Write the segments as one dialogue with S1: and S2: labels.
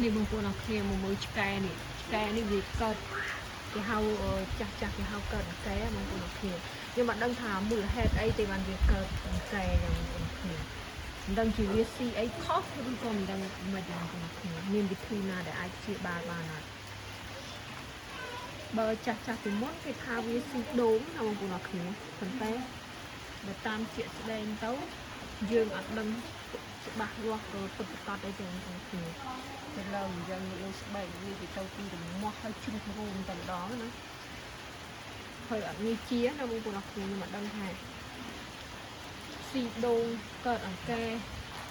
S1: នេះបងប្អូនអរគ្នាមកមើលឆ្កែនេះវាកើតគេហៅចាស់គេហៅកើតអង្កែបងប្អូនអរគ្នាខ្ញុំមិនដឹងថាមូលហេតុអីទេបានវាកើតអង្កែយ៉ាងបងប្អូនអរគ្នាមិនដឹងជាវាស៊ីអីខុសឬក៏មិនដឹងមិនយ៉ាងបងប្អូនអរគ្នាមានវិធីណាដែលអាចព្យាបាលបានអត់បើចាស់ពីមុនគេថាវាស៊ីដូងណាបងប្អូនអរគ្នាប៉ុន្តែបើតាមជាក់ស្ដែងទៅយើងអត់ដឹងច្បាស់លាស់ពិតប្រាកដអីទេបងប្អូនគ្នាទៅលើយើងលើស្បែកវាទៅពីរមាស់ហើយជ្រុះរួមតែម្ដងណាហើយអត់ងាយជាណាបងប្អូនអរគ្នាខ្ញុំអត់ដឹងថាស៊ីដូងកើតអង្កែ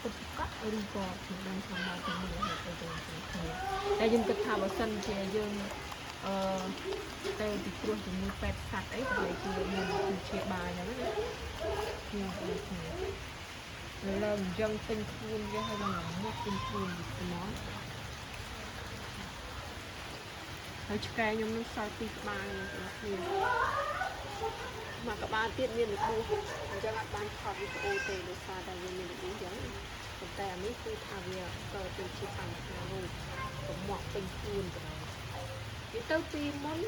S1: ពិតប្រាកដឬក៏ខ្ញុំដឹងថាមកពីនេះហើយទៅបងប្អូនគ្នាតែខ្ញុំគិតថាបើសិនជាយើងទៅពីព្រោះជំងឺពេទ្យសត្វអីប្រហែលជាមានវិធីព្យាបាលអញ្ចឹងណាខ្ញុំអត់គ្នាលើអញ្ចឹងពេញខ្លួនវាហើយឡើងមកពេញខ្លួនវាស្មោះហើយឆ្កែខ្ញុំនឹងសល់ពីក្បាលខ្ញុំមកក្បាលទៀតមានរបួសអញ្ចឹងអត់បានថតវីដេអូទេដោយសារតែវាមានរបួសអញ្ចឹងប៉ុន្តែអានេះគឺថាវាក៏ទៅជាបញ្ហារូបប្រមាក់ពេញខ្លួនទៅវាទៅពីមុន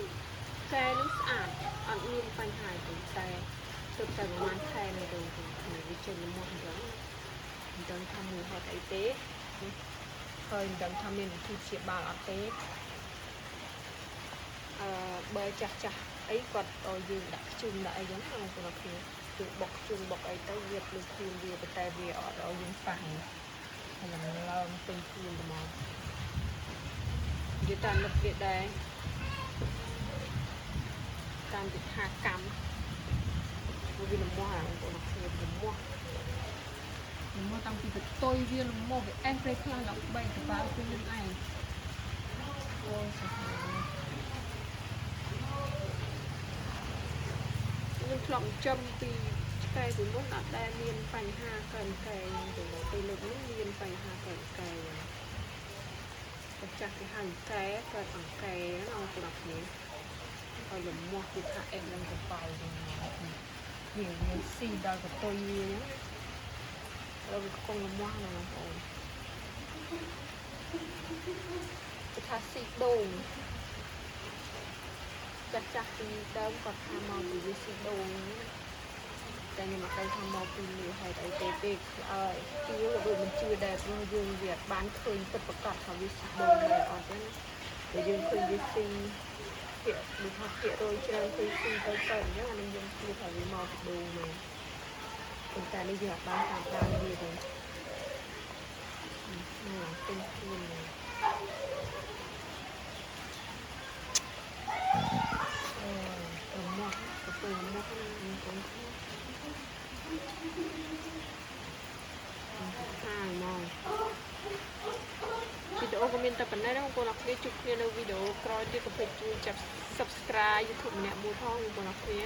S1: កែនឹងស្អាតអត់មានបញ្ហាទេតែទៅតែប្រហែលខែនៅទៅគ្នាវាចេញមកអញ្ចឹងមិនដឹងថាមូលហេតុអីទេហើយមិនដឹងថាមានវិធីព្យាបាលអត់ទេបើចាស់អីគាត់ឲ្យយើងដាក់ខ្ជុំដាក់អីចឹងបងប្អូនគ្នាគឺបុកខ្ជុំបុកអីទៅវាភ្លឺខ្លួនវាតែវាអត់ឲ្យយើងប៉ះហើយឡើងពេញខ្លួនហ្មងនិយាយតាមលឹកវាដែរតាមវិធីកម្មវាលំមាស់បងប្អូនគ្នាលំមាស់តាំងពីទៅតុយវាលំមាស់វាអេសពេលខ្លះដល់3ក្បាលគឺនឹងឯងអូសាហាខ្ញុំធ្លាប់ចំពីឆ្កែពីមុនអត់ដែលមានបញ្ហាកើនកែទៅពេលលើកនេះមានបញ្ហាកើនកែតែចាស់គេហៅកែកើតអង្កែណាបងប្អូនគ្នាហើយលំមាស់គឺថាអេសឡើងកប៉ាល់ហ្នឹងវាស៊ីដល់កតុយវាអញ្ចឹងហើយវាកំពុងលំមាស់ណាបងប្អូនគេថាស៊ីដូងចាស់ពីដើមគាត់ថាមកពីវាស៊ីដូងតែខ្ញុំមិនដឹងថាមកពីមូលហេតុអីទេពីវាមិនជឿដែរព្រោះយើងវាបានឃើញពិតប្រាកដថាវាស៊ីដូងដែរអត់ទេតែយើងឃើញវាស៊ីភាគដូចថាភាគរយច្រើនគឺស៊ីទៅអញ្ចឹងអានេះយើងជឿថាវាមកពីដូងមកប៉ុន្តែនេះយើងអត់បានតាមដានវាទេពេញខ្លួនមកទៅមកមានកូនខាងមកវីដេអូក៏មានតែប៉ុណ្ណេះដែរបងប្អូនអរគ្នាជួបគ្នានៅវីដេអូក្រោយទៀតកុំភ្លេចជួយចាប់ Subscribe YouTube ម្នាក់មួយផងបងប្អូនអរគ្នា